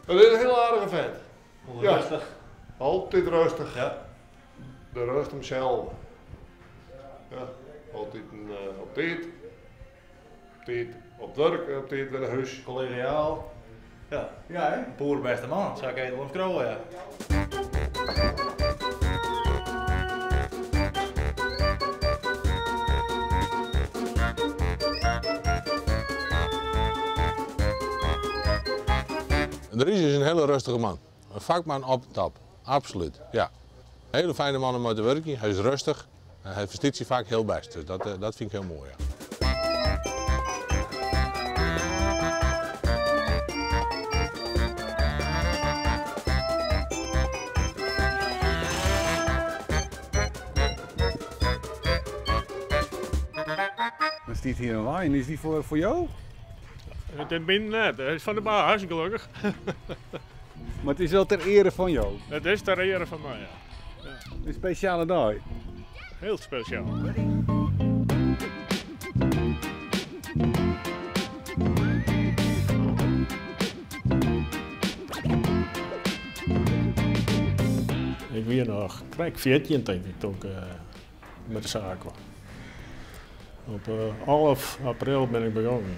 Het is een heel aardige vent. Ja. Rustig. Altijd rustig. Ja. De rust hemzelf. Ja. Altijd op tijd. Op tijd op werk, op tijd bij de huis. Collegiaal. Ja. Ja, hè? Boerenbeste man, zou ik even wel scrollen, ja. De Ries is een hele rustige man. Een vakman op de top. Absoluut, ja. Een hele fijne man om uit te werken. Hij is rustig. En hij verstaat zich vaak heel best. Dus dat vind ik heel mooi, ja. Dan staat hier een wijn. Is die voor jou? Het ben net, het is van de baas gelukkig. Maar het is wel ter ere van jou. Het is ter ere van mij, ja. Een speciale dag. Heel speciaal. Ik weer nog krijg 14 denk ik toen ik met de zaak kwam. Op 11 april ben ik begonnen.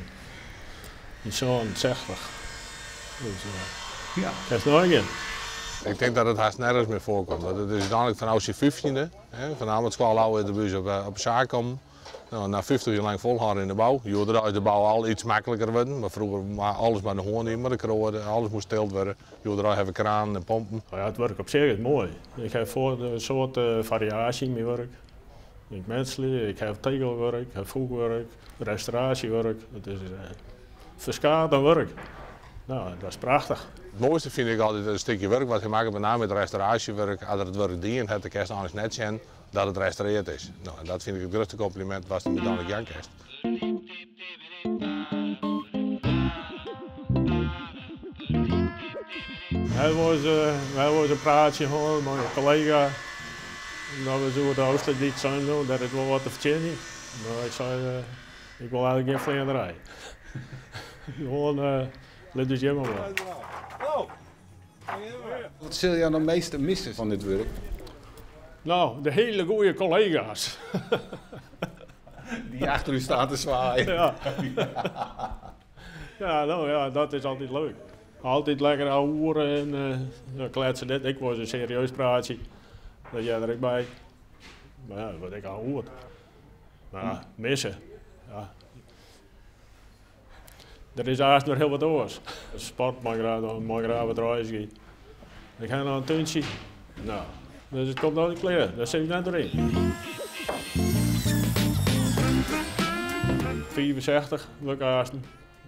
In zo'n 60. Dus Ja. dat is nog een. Ik denk dat het haast nergens meer voorkomt. Dat het is uiteindelijk vanaf je 15e, vanavond het school in de buurt op zaak komen. Nou, na 50 jaar lang volhouden in de bouw. Jorden is de bouw al iets makkelijker worden. Maar vroeger was alles maar de hoorn in, maar de kroon, alles moest getild worden. Jorden hebben kraan en pompen. Nou ja, het werk op zich is mooi. Ik heb voor een soort variatie in mijn werk. Ik menselijk, ik heb tegelwerk, ik heb voetwerk, restauratiewerk. Het is verschillend aan werk. Nou, dat is prachtig. Het mooiste vind ik altijd een stukje werk wat je maakt, met name met restauratiewerk. Als het werk dient, het de kerst anders net zijn dat het restaureerd is. Nou, en dat vind ik het grootste compliment wat de dan Jan kerst. Hij was een praatje gewoon met een collega. Dat we zo de Oosterdiek zijn doen, dat ik wel wat te verzinnen. Maar ik zei, ik wil eigenlijk geen vleenderij. Gewoon, let dus jammer wel. Wat zul je dan meeste missen van dit werk? Nou, de hele goede collega's. Die achter u staan te zwaaien. Ja. Ja, nou ja, dat is altijd leuk. Altijd lekker ouwen en kletsen dit. Ik was een serieus praatje. Dat jij er ook bij. Maar ja, wat ik al hoor. Maar ja, missen. Ja. Er is haast nog heel wat oors. Sport mag graag wat reizen gaan. Ik ga naar een tuintje. Nou, dus het komt nooit kleren. Dat zit ik net erin. 64, lukt haasten.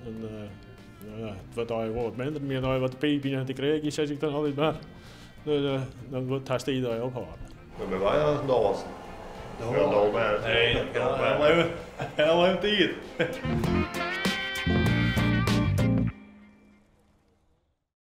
En nou ja, het wordt eigenlijk wat minder. Meer dan wat piepje en te krijgen, zeg ik dan altijd maar. Dus dan wordt het iedereen opgehouden. Dan ben wij aan het dansen. Nee, dat kan heel even tijd.